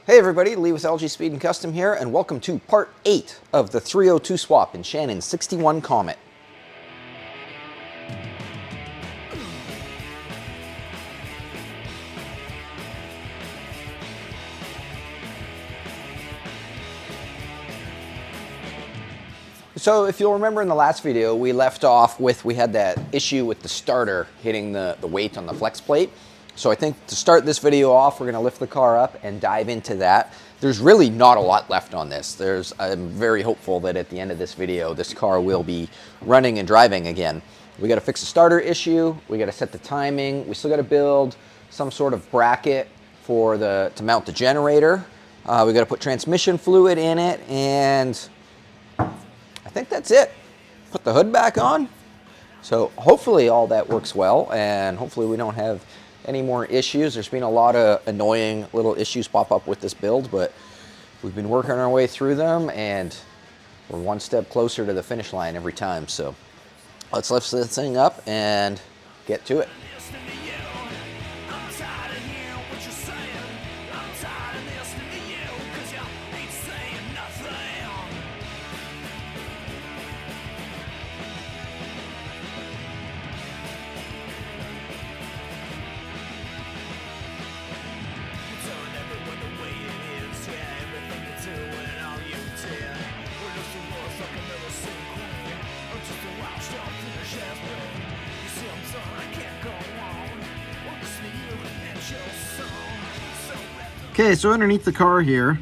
Hey everybody, Lee with LG Speed and Custom here, and welcome to part 8 of the 302 swap in Shannon's 61 Comet. So if you'll remember in the last video, we left off with, we had that issue with the starter hitting the weight on the flex plate. So I think to start this video off, we're gonna lift the car up and dive into that. There's really not a lot left on this. I'm very hopeful that at the end of this video, this car will be running and driving again. We gotta fix the starter issue. We gotta set the timing. We still gotta build some sort of bracket to mount the generator. We gotta put transmission fluid in it, and I think that's it. Put the hood back on. So hopefully all that works well, and hopefully we don't have any more issues. There's been a lot of annoying little issues pop up with this build, but we've been working our way through them, and we're one step closer to the finish line every time. So let's lift this thing up and get to it. Okay, so underneath the car here,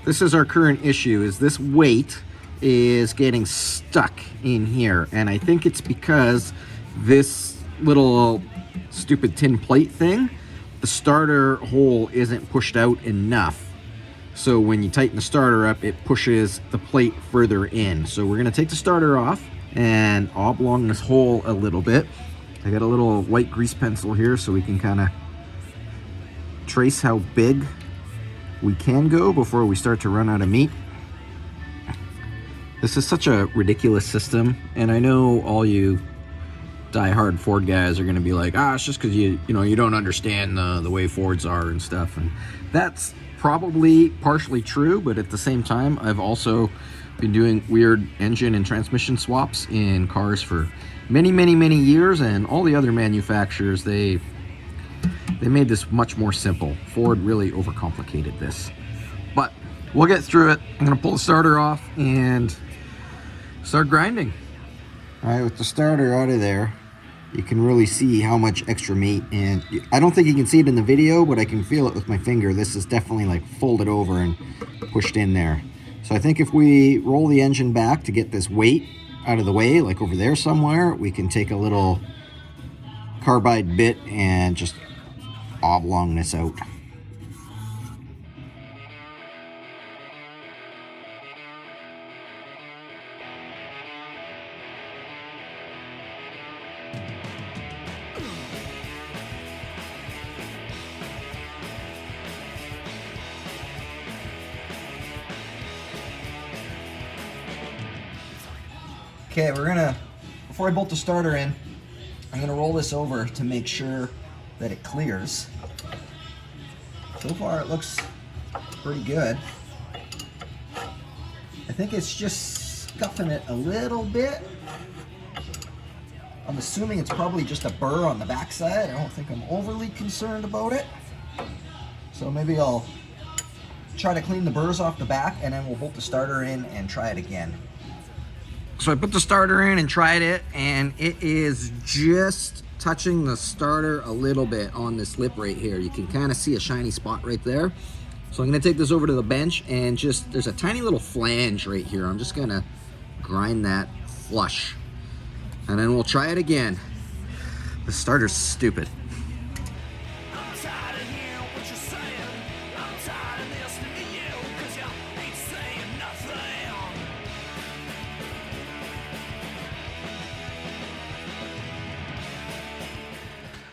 this is our current issue, is this weight is getting stuck in here. And I think it's because this little stupid tin plate thing, the starter hole isn't pushed out enough. So when you tighten the starter up, it pushes the plate further in. So we're gonna take the starter off and oblong this hole a little bit. I got a little white grease pencil here so we can kind of trace how big we can go before we start to run out of meat. This is such a ridiculous system, and I know all you die-hard Ford guys are going to be like, it's just because you don't understand the way Fords are and stuff, and that's probably partially true. But at the same time, I've also been doing weird engine and transmission swaps in cars for many years, and all the other manufacturers, they made this much more simple. Ford really overcomplicated this. But we'll get through it. I'm gonna pull the starter off and start grinding. All right, with the starter out of there, you can really see how much extra meat, and I don't think you can see it in the video, but I can feel it with my finger. This is definitely like folded over and pushed in there. So I think if we roll the engine back to get this weight out of the way, like over there somewhere, we can take a little carbide bit and just oblong this out. Okay, before I bolt the starter in, I'm gonna roll this over to make sure that it clears. So far it looks pretty good. I think it's just scuffing it a little bit. I'm assuming it's probably just a burr on the backside. I don't think I'm overly concerned about it. So maybe I'll try to clean the burrs off the back, and then we'll bolt the starter in and try it again. So I put the starter in and tried it, and it is just touching the starter a little bit on this lip right here. You can kind of see a shiny spot right there. So I'm gonna take this over to the bench, and there's a tiny little flange right here. I'm just gonna grind that flush, and then we'll try it again. The starter's stupid.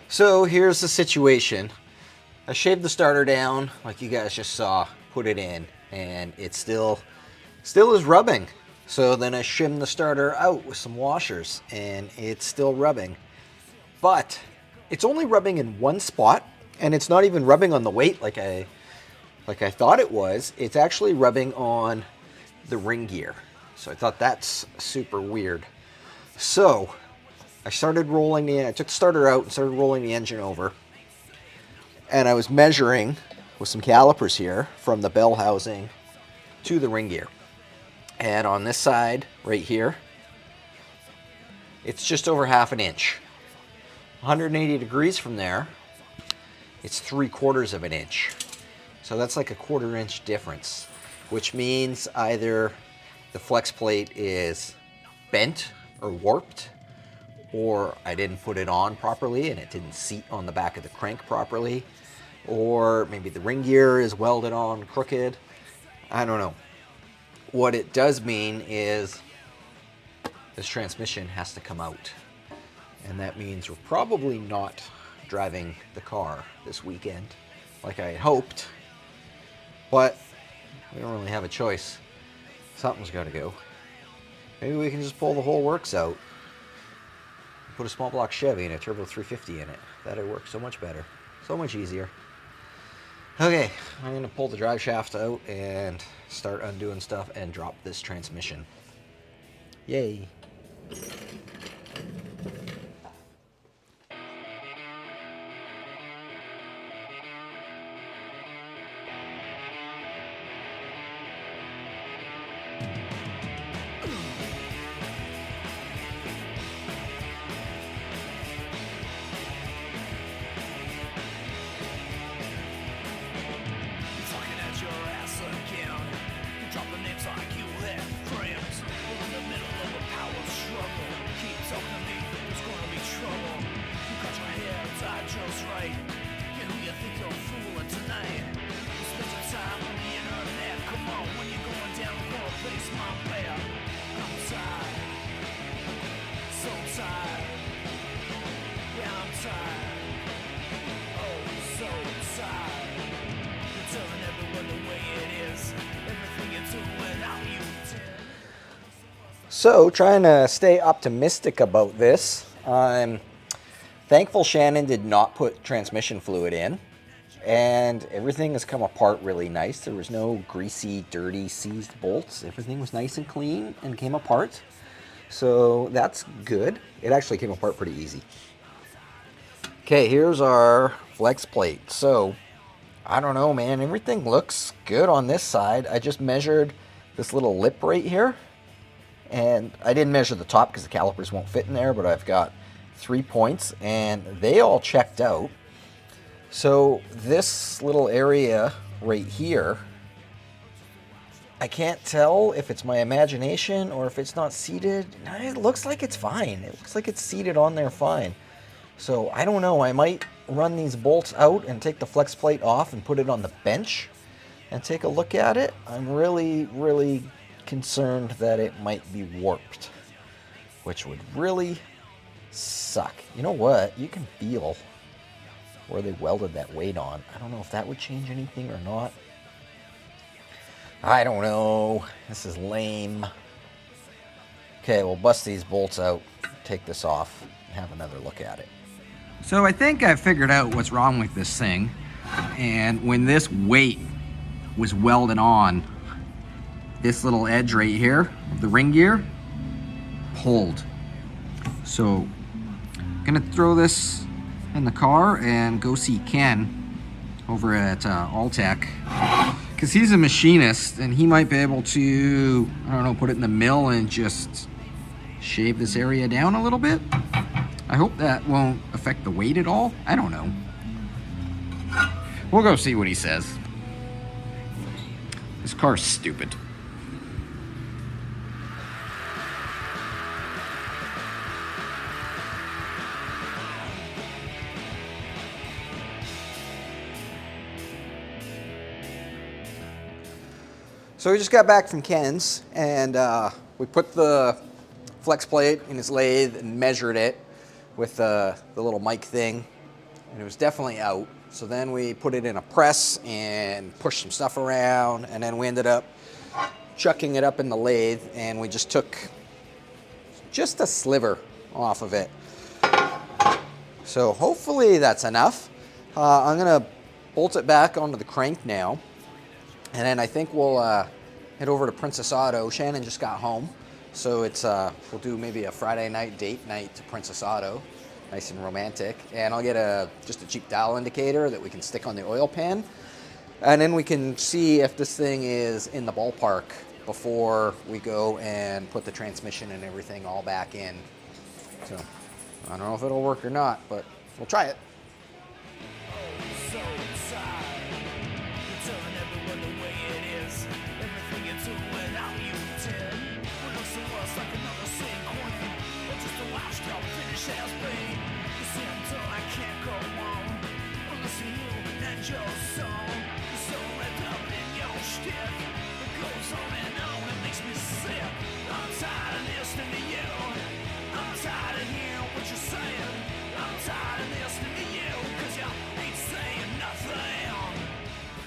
So here's the situation. I shaved the starter down like you guys just saw, put it in, and it still is rubbing. So then I shimmed the starter out with some washers, and it's still rubbing. But it's only rubbing in one spot, and it's not even rubbing on the weight like I like I thought it was. It's actually rubbing on the ring gear. So I thought that's super weird. So I started rolling I took the starter out and started rolling the engine over. And I was measuring with some calipers here from the bell housing to the ring gear. And on this side right here, it's just over half an inch. 180 degrees from there, it's 3/4 of an inch. So that's like a 1/4 inch difference, which means either the flex plate is bent or warped, or I didn't put it on properly and it didn't seat on the back of the crank properly, or maybe the ring gear is welded on crooked. I don't know. What it does mean is this transmission has to come out. And that means we're probably not driving the car this weekend like I had hoped. But we don't really have a choice. Something's got to go. Maybe we can just pull the whole works out. Put a small block Chevy and a turbo 350 in it. That'd work so much better. So much easier. Okay, I'm going to pull the drive shaft out and start undoing stuff and drop this transmission. Yay. So, trying to stay optimistic about this, I'm thankful Shannon did not put transmission fluid in, and everything has come apart really nice. There was no greasy, dirty, seized bolts. Everything was nice and clean and came apart. So that's good. It actually came apart pretty easy. Okay, here's our flex plate. So, I don't know, man. Everything looks good on this side. I just measured this little lip right here. And I didn't measure the top because the calipers won't fit in there, but I've got 3 points and they all checked out. So this little area right here, I can't tell if it's my imagination or if it's not seated. It looks like it's fine. It looks like it's seated on there fine. So I don't know, I might run these bolts out and take the flex plate off and put it on the bench and take a look at it. I'm really concerned that it might be warped, which would really suck. You know what? You can feel where they welded that weight on. I don't know if that would change anything or not. I don't know. This is lame. Okay, we'll bust these bolts out, take this off, and have another look at it. So I think I figured out what's wrong with this thing. And when this weight was welded on, this little edge right here of the ring gear pulled. So I'm gonna throw this in the car and go see Ken over at Altec, because he's a machinist and he might be able to, I don't know, put it in the mill and just shave this area down a little bit. I hope that won't affect the weight at all. I don't know. We'll go see what he says. This car's stupid. So we just got back from Ken's and we put the flex plate in his lathe and measured it with the little mic thing, and it was definitely out. So then we put it in a press and pushed some stuff around, and then we ended up chucking it up in the lathe, and we just took just a sliver off of it. So hopefully that's enough. I'm gonna bolt it back onto the crank now And then I think we'll head over to Princess Auto. Shannon just got home, so it's we'll do maybe a Friday night date night to Princess Auto, nice and romantic. And I'll get just a cheap dial indicator that we can stick on the oil pan, and then we can see if this thing is in the ballpark before we go and put the transmission and everything all back in. So I don't know if it'll work or not, but we'll try it.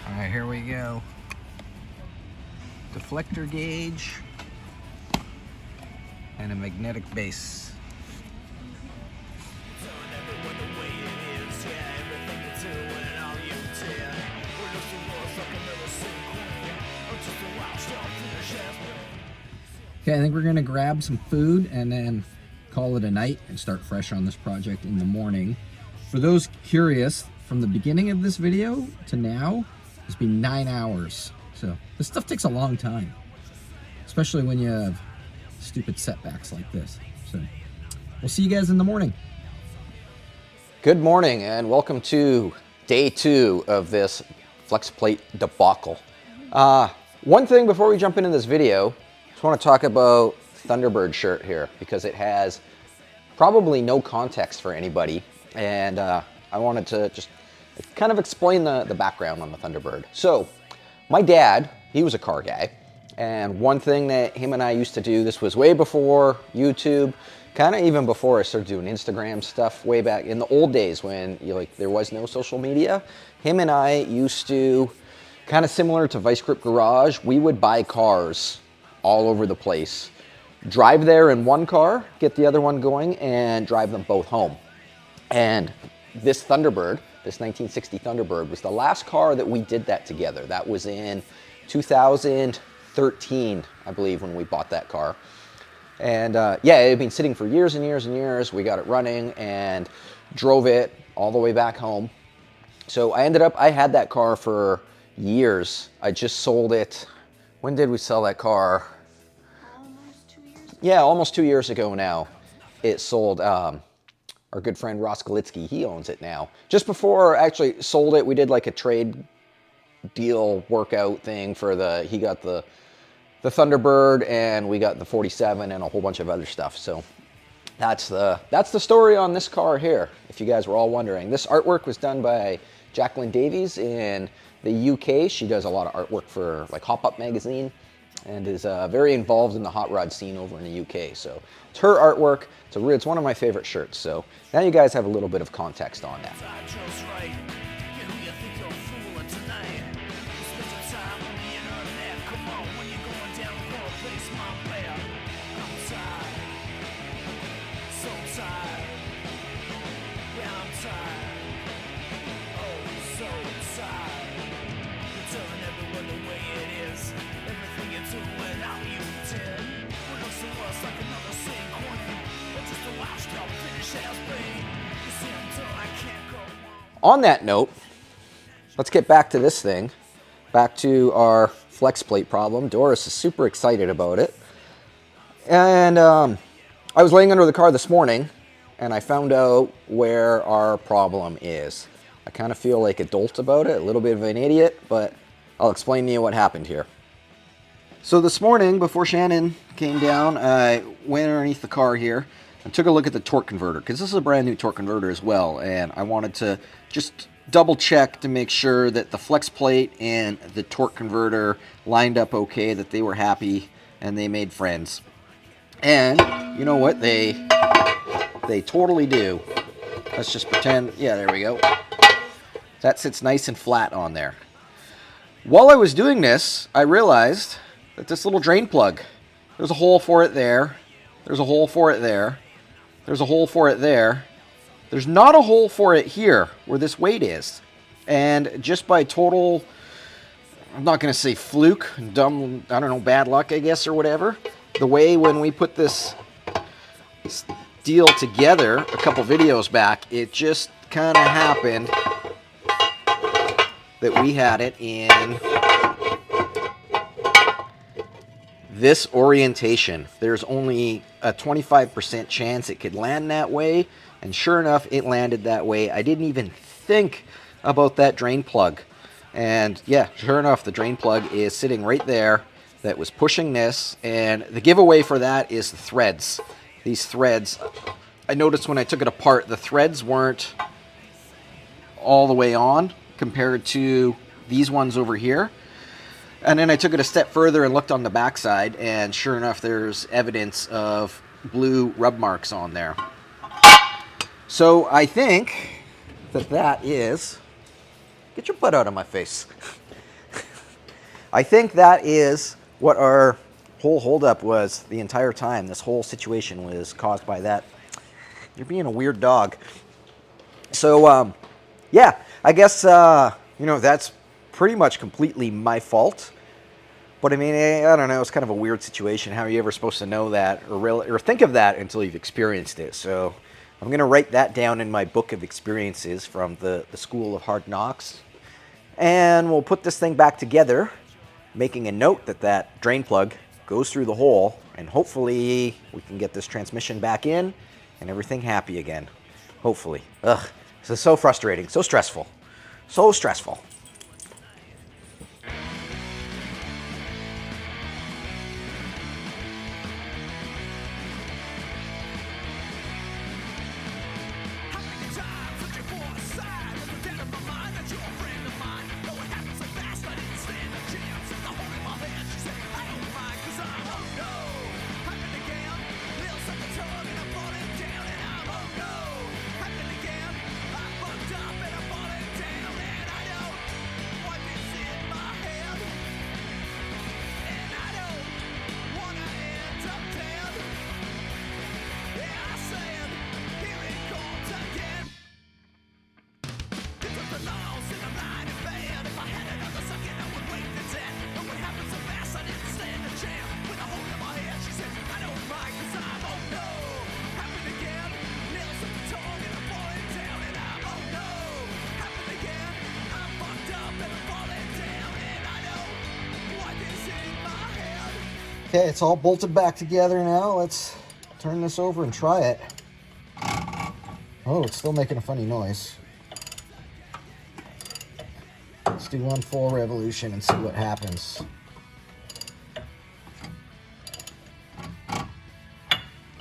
All right, here we go. Deflector gauge and a magnetic base. Okay, I think we're gonna grab some food and then call it a night and start fresh on this project in the morning. For those curious, from the beginning of this video to now, it's been 9 hours. So this stuff takes a long time, especially when you have stupid setbacks like this. So we'll see you guys in the morning. Good morning and welcome to day 2 of this flex plate debacle. One thing before we jump into this video, I just want to talk about Thunderbird shirt here because it has probably no context for anybody, and I wanted to just kind of explain the background on the Thunderbird. So my dad, he was a car guy, and one thing that him and I used to do, this was way before YouTube, kind of even before I started doing Instagram stuff, way back in the old days when there was no social media. Him and I used to, kind of similar to Vice Grip Garage, we would buy cars all over the place, drive there in one car, get the other one going, and drive them both home. And this Thunderbird, this 1960 Thunderbird, was the last car that we did that together. That was in 2013, I believe, when we bought that car. And yeah, it had been sitting for years and years and years. We got it running and drove it all the way back home. So I had that car for years. I just sold it. When did we sell that car? Almost 2 years ago. Yeah, almost 2 years ago now. It sold. Our good friend Ross Galitsky, he owns it now. Just before I actually sold it, we did like a trade deal workout thing for he got the Thunderbird and we got the 47 and a whole bunch of other stuff. So that's the story on this car here, if you guys were all wondering. This artwork was done by Jacqueline Davies in the UK. She does a lot of artwork for like Hop Up magazine and is very involved in the hot rod scene over in the UK. So it's her artwork. It's one of my favorite shirts. So now you guys have a little bit of context on that. On that note, let's get back to this thing, back to our flex plate problem. Doris is super excited about it. And I was laying under the car this morning and I found out where our problem is. I kind of feel like a dolt about it, a little bit of an idiot, but I'll explain to you what happened here. So this morning, before Shannon came down, I went underneath the car here and took a look at the torque converter, because this is a brand new torque converter as well, and I wanted to just double check to make sure that the flex plate and the torque converter lined up okay, that they were happy and they made friends. And you know what? They totally do. Let's just pretend, yeah, there we go. That sits nice and flat on there. While I was doing this, I realized that this little drain plug, there's a hole for it there, there's a hole for it there, there's a hole for it there. There's not a hole for it here where this weight is. And just by total I'm not going to say fluke, dumb, I don't know, bad luck, I guess, or whatever. The way when we put this deal together a couple videos back, it just kind of happened that we had it in this orientation. There's only a 25% chance it could land that way, and sure enough, it landed that way. I didn't even think about that drain plug. And yeah, sure enough, the drain plug is sitting right there that was pushing this, and the giveaway for that is the threads. These threads, I noticed when I took it apart, the threads weren't all the way on compared to these ones over here. And then I took it a step further and looked on the backside, and sure enough, there's evidence of blue rub marks on there. So I think that is... Get your butt out of my face. I think that is what our whole holdup was the entire time. This whole situation was caused by that. You're being a weird dog. So, yeah, I guess, you know, that's pretty much completely my fault. But I mean, I don't know, it's kind of a weird situation. How are you ever supposed to know that or think of that until you've experienced it? So I'm going to write that down in my book of experiences from the School of Hard Knocks. And we'll put this thing back together, making a note that that drain plug goes through the hole, and hopefully we can get this transmission back in and everything happy again. Hopefully. Ugh, this is so frustrating, so stressful. So stressful. Okay, it's all bolted back together now. Let's turn this over and try it. Oh, it's still making a funny noise. Let's do one full revolution and see what happens.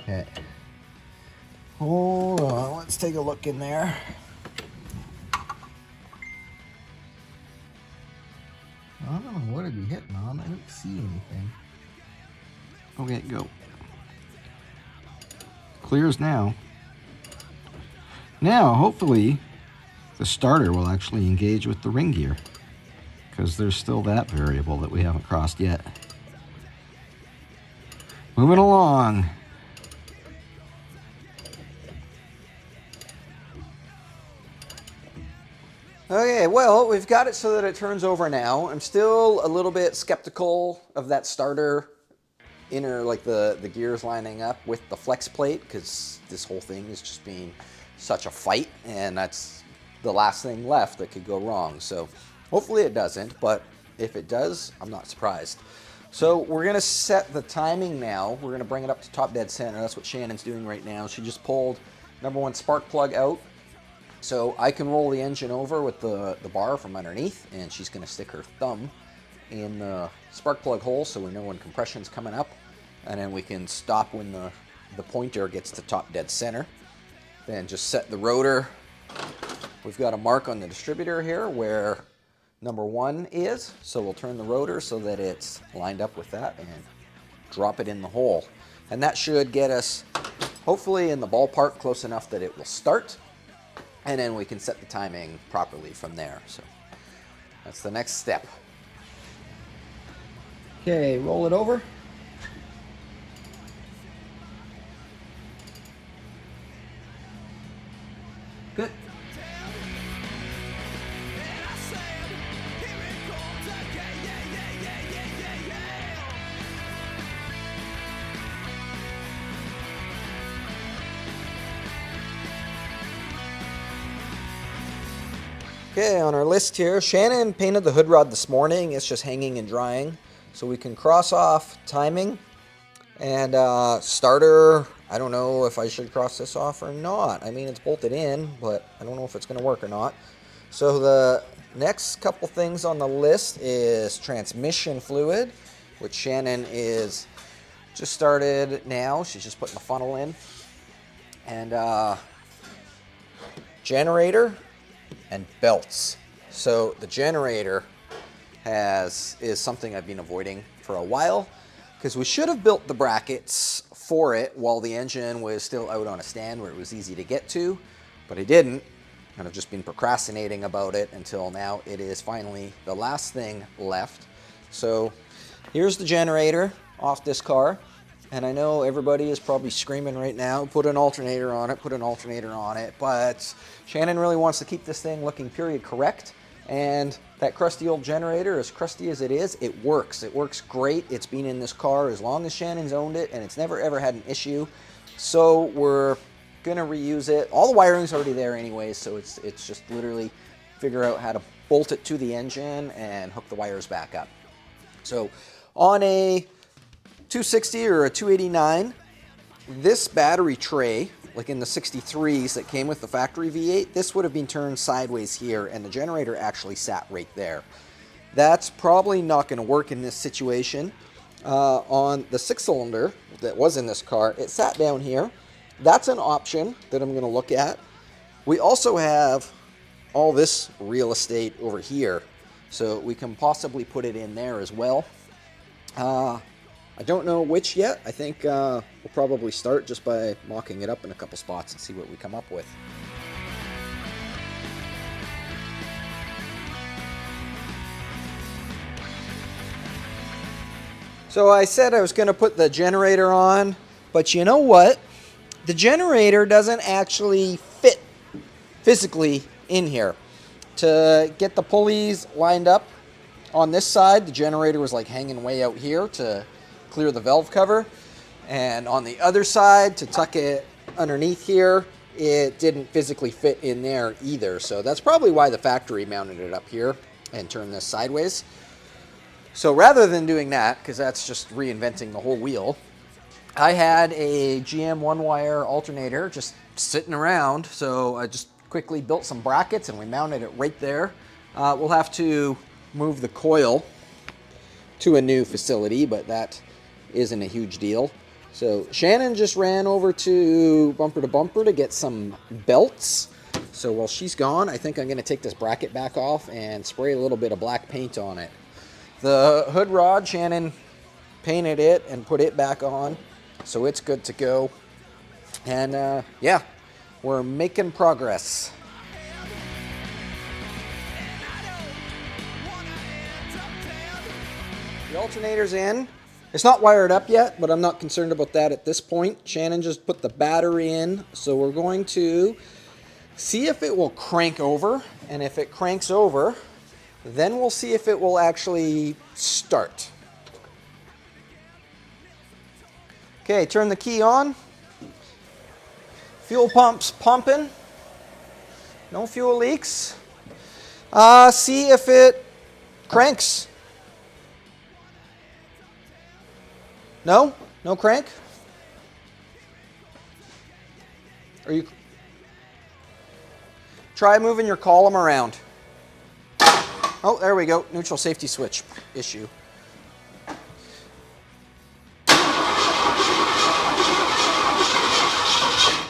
Okay. Hold on, let's take a look in there. I don't know what it'd be hitting on. I don't see anything. Okay, go. Clears now. Now, hopefully, the starter will actually engage with the ring gear, because there's still that variable that we haven't crossed yet. Moving along. Okay, well, we've got it so that it turns over now. I'm still a little bit skeptical of that starter inner, like the gears lining up with the flex plate, because this whole thing is just being such a fight, and that's the last thing left that could go wrong. So hopefully it doesn't, but if it does, I'm not surprised. So we're gonna set the timing now. We're gonna bring it up to top dead center. That's what Shannon's doing right now. She just pulled number one spark plug out. So I can roll the engine over with the bar from underneath, and she's gonna stick her thumb in the spark plug hole so we know when compression's coming up, and then we can stop when the pointer gets to top dead center. Then just set the rotor. We've got a mark on the distributor here where number one is, so we'll turn the rotor so that it's lined up with that and drop it in the hole. And that should get us hopefully in the ballpark close enough that it will start, and then we can set the timing properly from there. So that's the next step. Okay, roll it over. Good. Okay, on our list here, Shannon painted the hood rod this morning. It's just hanging and drying. So we can cross off timing and starter. I don't know if I should cross this off or not. I mean, it's bolted in, but I don't know if it's going to work or not. So the next couple things on the list is transmission fluid, which Shannon is just started now. She's just putting the funnel in. And generator and belts. So the generator is something I've been avoiding for a while because we should have built the brackets for it while the engine was still out on a stand where it was easy to get to, but I didn't, and I've just been procrastinating about it until now. It is finally the last thing left. So here's the generator off this car, and I know everybody is probably screaming right now, put an alternator on it, put an alternator on it, but Shannon really wants to keep this thing looking period correct. And that crusty old generator, as crusty as it is, it works. It works great. It's been in this car as long as Shannon's owned it, and it's never ever had an issue. So we're gonna reuse it. All the wiring's already there anyway, so it's just literally figure out how to bolt it to the engine and hook the wires back up. So on a 260 or a 289, this battery tray, like in the 63s that came with the factory V8, this would have been turned sideways here and the generator actually sat right there. That's probably not going to work in this situation. On the 6-cylinder that was in this car, it sat down here. That's an option that I'm going to look at. We also have all this real estate over here, so we can possibly put it in there as well. I don't know which yet. I think we'll probably start just by mocking it up in a couple spots and see what we come up with. So I said I was going to put the generator on, but you know what? The generator doesn't actually fit physically in here. To get the pulleys lined up on this side, the generator was like hanging way out here to clear the valve cover, and on the other side to tuck it underneath here, it didn't physically fit in there either. So that's probably why the factory mounted it up here and turned this sideways. So rather than doing that, because that's just reinventing the whole wheel, I had a GM one-wire alternator just sitting around, so I just quickly built some brackets and we mounted it right there. We'll have to move the coil to a new facility, but that isn't a huge deal. So Shannon just ran over to Bumper to get some belts. So while she's gone, I think I'm going to take this bracket back off and spray a little bit of black paint on it. The hood rod, Shannon painted it and put it back on, so it's good to go. And yeah, we're making progress. The alternator's in. It's not wired up yet, but I'm not concerned about that at this point. Shannon just put the battery in, so we're going to see if it will crank over, and if it cranks over, then we'll see if it will actually start. Okay, turn the key on. Fuel pump's pumping. No fuel leaks. See if it cranks. No? No crank? Are you... Try moving your column around. Oh, there we go. Neutral safety switch issue.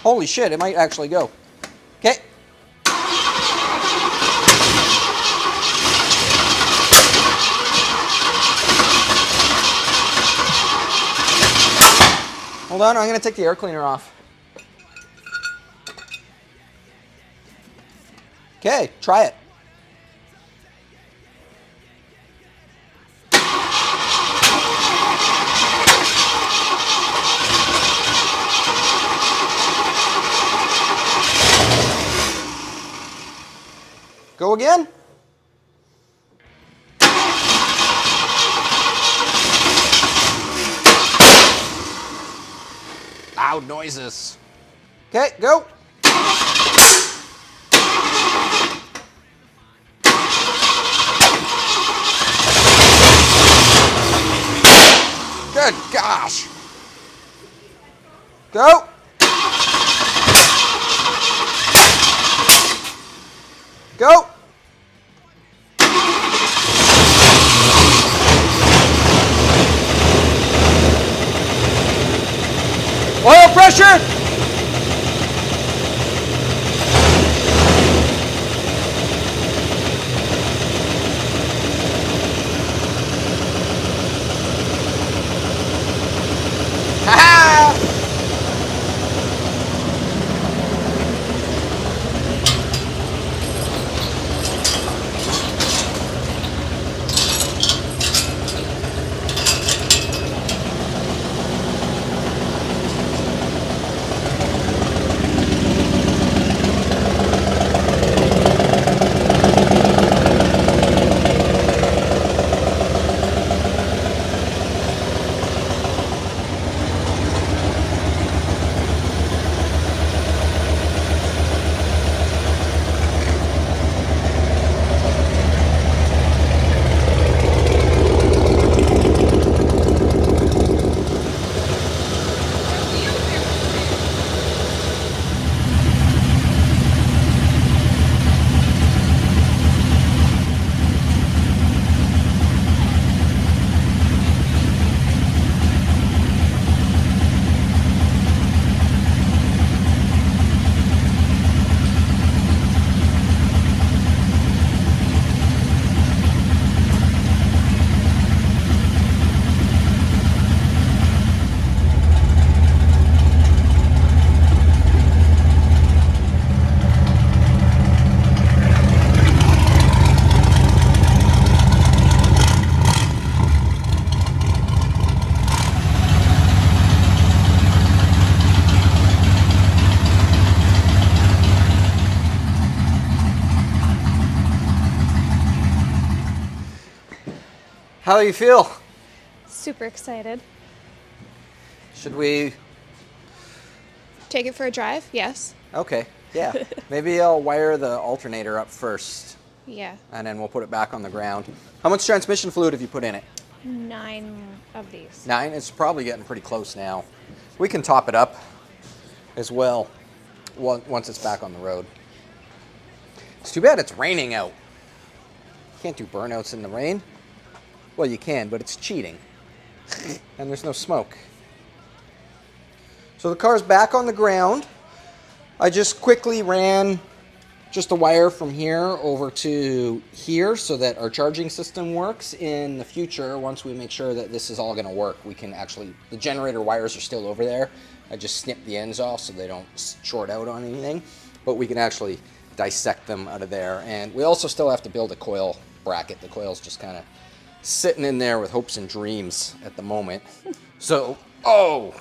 Holy shit, it might actually go. Okay. Hold on, I'm going to take the air cleaner off. Okay, try it. Go again. Loud noises. Okay, go. Good gosh. Go. Go. Oil pressure. Ha-ha! How do you feel? Super excited. Should we? Take it for a drive? Yes. Okay, yeah. Maybe I'll wire the alternator up first, Yeah. and then we'll put it back on the ground. How much transmission fluid have you put in it? 9 of these. 9? It's probably getting pretty close now. We can top it up as well once it's back on the road. It's too bad it's raining out. Can't do burnouts in the rain. Well, you can, but it's cheating. And there's no smoke. So the car's back on the ground. I just quickly ran just a wire from here over to here so that our charging system works. In the future, once we make sure that this is all going to work, we can actually, the generator wires are still over there. I just snip the ends off so they don't short out on anything, but we can actually dissect them out of there. And we also still have to build a coil bracket. The coil's just kind of sitting in there with hopes and dreams at the moment. So, oh,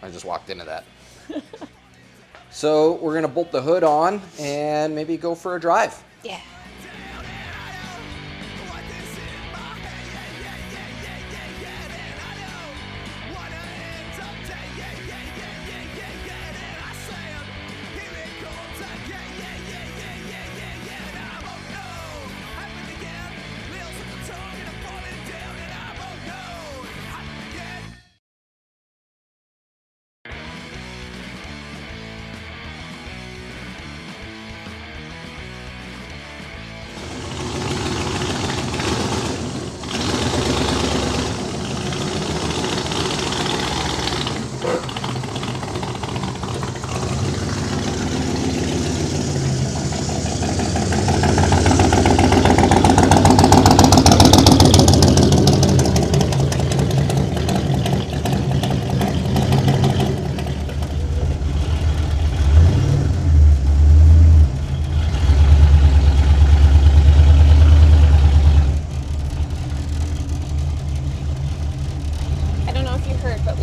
I just walked into that. So we're gonna bolt the hood on and maybe go for a drive. Yeah.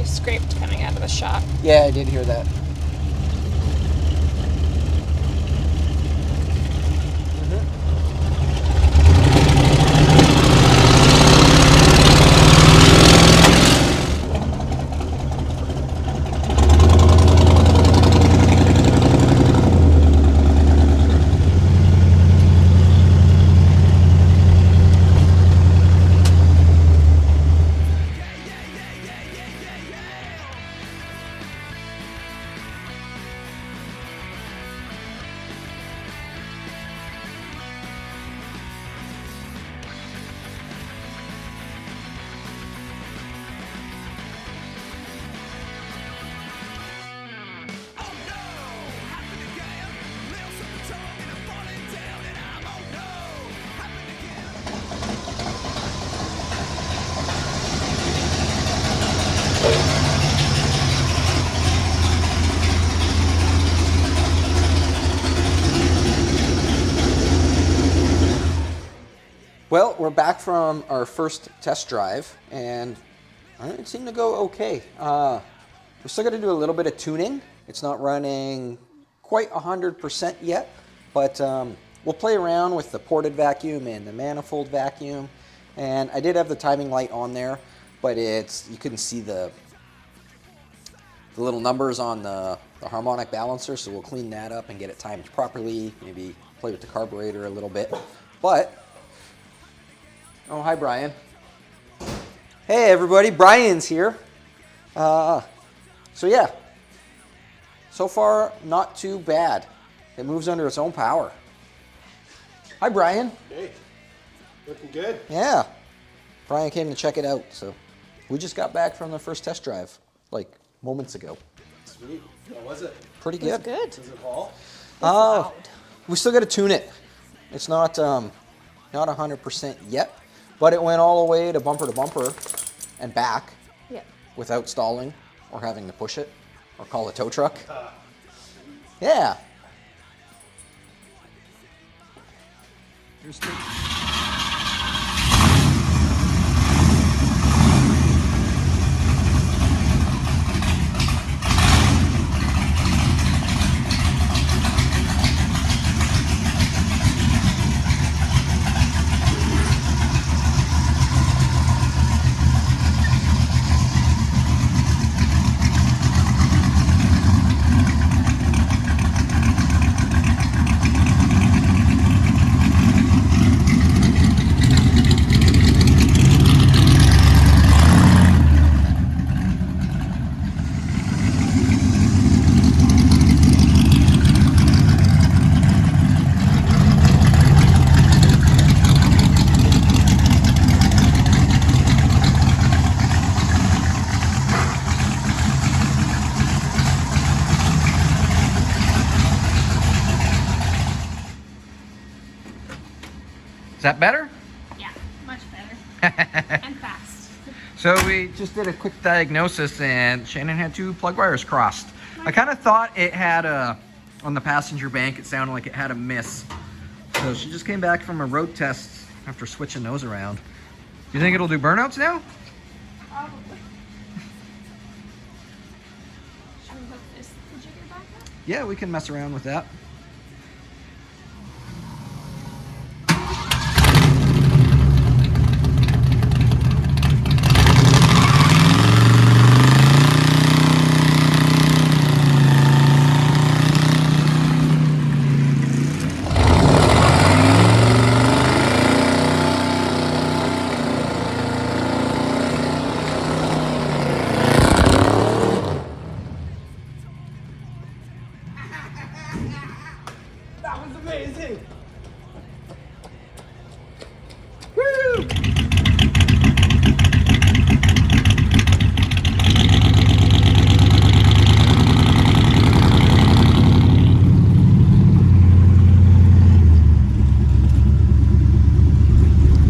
Scraped coming out of the shop. Yeah, I did hear that. we're back from our first test drive, and it seemed to go okay. We're still going to do a little bit of tuning. It's not running quite 100% yet, but we'll play around with the ported vacuum and the manifold vacuum. And I did have the timing light on there, but you couldn't see the little numbers on the harmonic balancer, so we'll clean that up and get it timed properly, maybe play with the carburetor a little bit. But, oh, hi, Brian. Hey, everybody, Brian's here. So yeah, so far, not too bad. It moves under its own power. Hi, Brian. Hey, looking good. Yeah, Brian came to check it out, so we just got back from the first test drive, like moments ago. Sweet. How was it? Pretty It's good. good. Does it haul? Oh, we still got to tune it. It's not 100% yet, but it went all the way to bumper and back Yeah. without stalling or having to push it or call a tow truck. Yeah. Here's the- Is that better? Yeah, much better. And fast. So we just did a quick diagnosis and Shannon had two plug wires crossed. I kind of thought it had on the passenger bank, it sounded like it had a miss. So she just came back from a road test after switching those around. Do you think it'll do burnouts now? Probably. Should we hook this jigger back up? Yeah, we can mess around with that. That was amazing.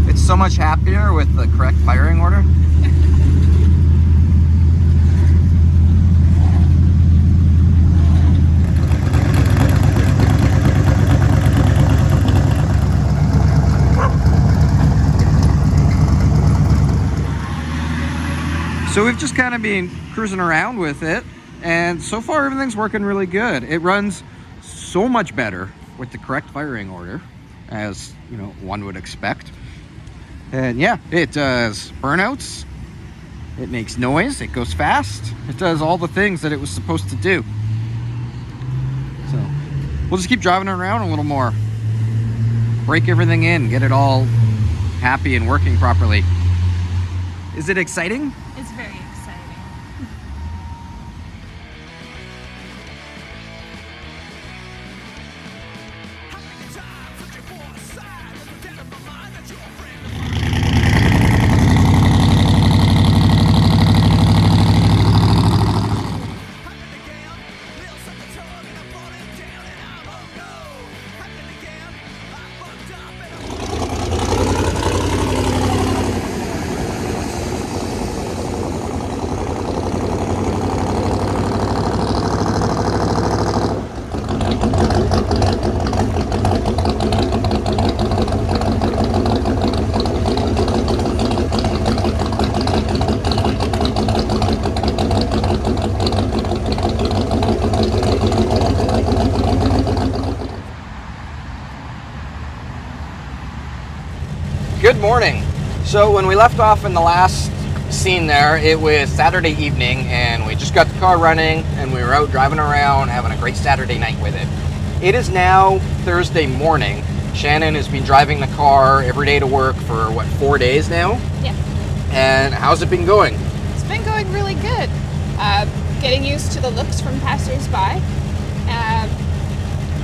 It's so much happier with the correct firing order. So we've just kind of been cruising around with it, and so far everything's working really good. It runs so much better with the correct firing order, as you know, one would expect. And yeah, it does burnouts, it makes noise, it goes fast, it does all the things that it was supposed to do. So we'll just keep driving it around a little more, break everything in, get it all happy and working properly. Is it exciting? It's very exciting. morning. So when we left off in the last scene there, it was Saturday evening, and we just got the car running, and we were out driving around having a great Saturday night with it. It is now Thursday morning. Shannon has been driving the car every day to work for, what, 4 days now? Yeah. And how's it been going? It's been going really good. Getting used to the looks from passersby.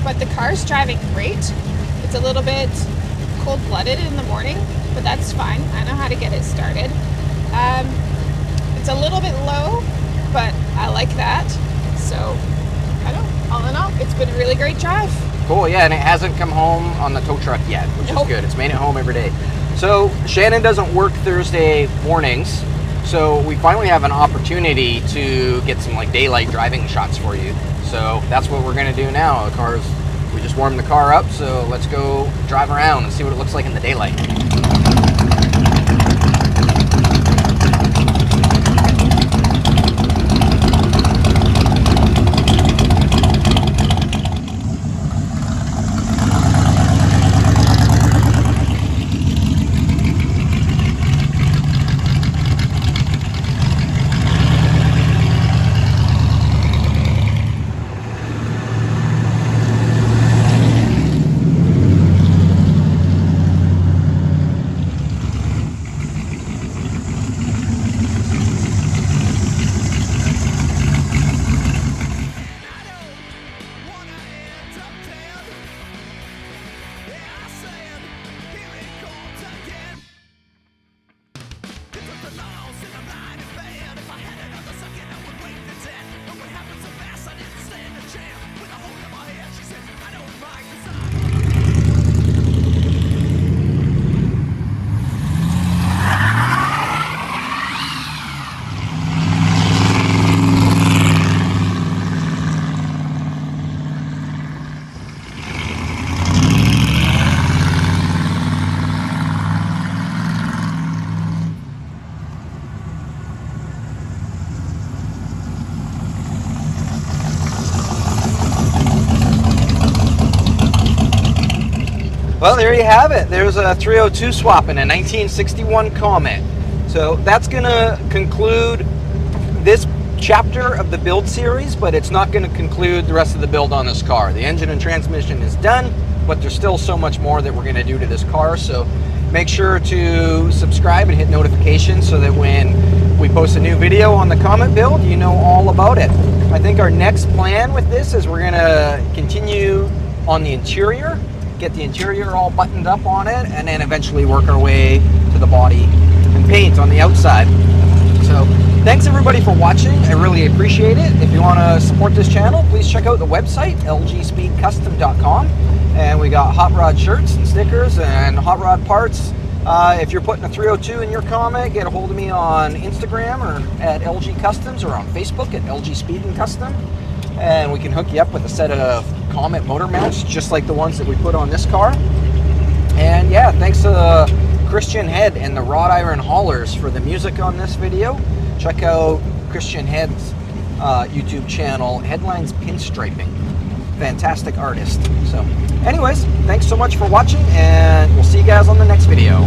But the car's driving great. It's a little bit cold-blooded in the morning, but that's fine. I know how to get it started. It's a little bit low, but I like that. So, I don't know. All in all, it's been a really great drive. Cool, yeah, and it hasn't come home on the tow truck yet, which is good. It's made it home every day. So Shannon doesn't work Thursday mornings, so we finally have an opportunity to get some like daylight driving shots for you. So that's what we're gonna do now. We just warmed the car up, so let's go drive around and see what it looks like in the daylight. Well, there you have it. There's a 302 swap in a 1961 Comet. So that's going to conclude this chapter of the build series, but it's not going to conclude the rest of the build on this car. The engine and transmission is done, but there's still so much more that we're going to do to this car. So make sure to subscribe and hit notifications so that when we post a new video on the Comet build, you know all about it. I think our next plan with this is we're going to continue on the interior, get the interior all buttoned up on it, and then eventually work our way to the body and paint on the outside. So thanks everybody for watching. I really appreciate it. If you want to support this channel, please check out the website, lgspeedcustom.com. And we got hot rod shirts and stickers and hot rod parts. If you're putting a 302 in your Comet, get a hold of me on Instagram or at LG Customs, or on Facebook at LG Speed and Custom. And we can hook you up with a set of Comet motor mounts, just like the ones that we put on this car. And yeah, thanks to Christian Head and the Wrought Iron Haulers for the music on this video. Check out Christian Head's YouTube channel, Headlines Pinstriping. Fantastic artist. So anyways, thanks so much for watching, and we'll see you guys on the next video.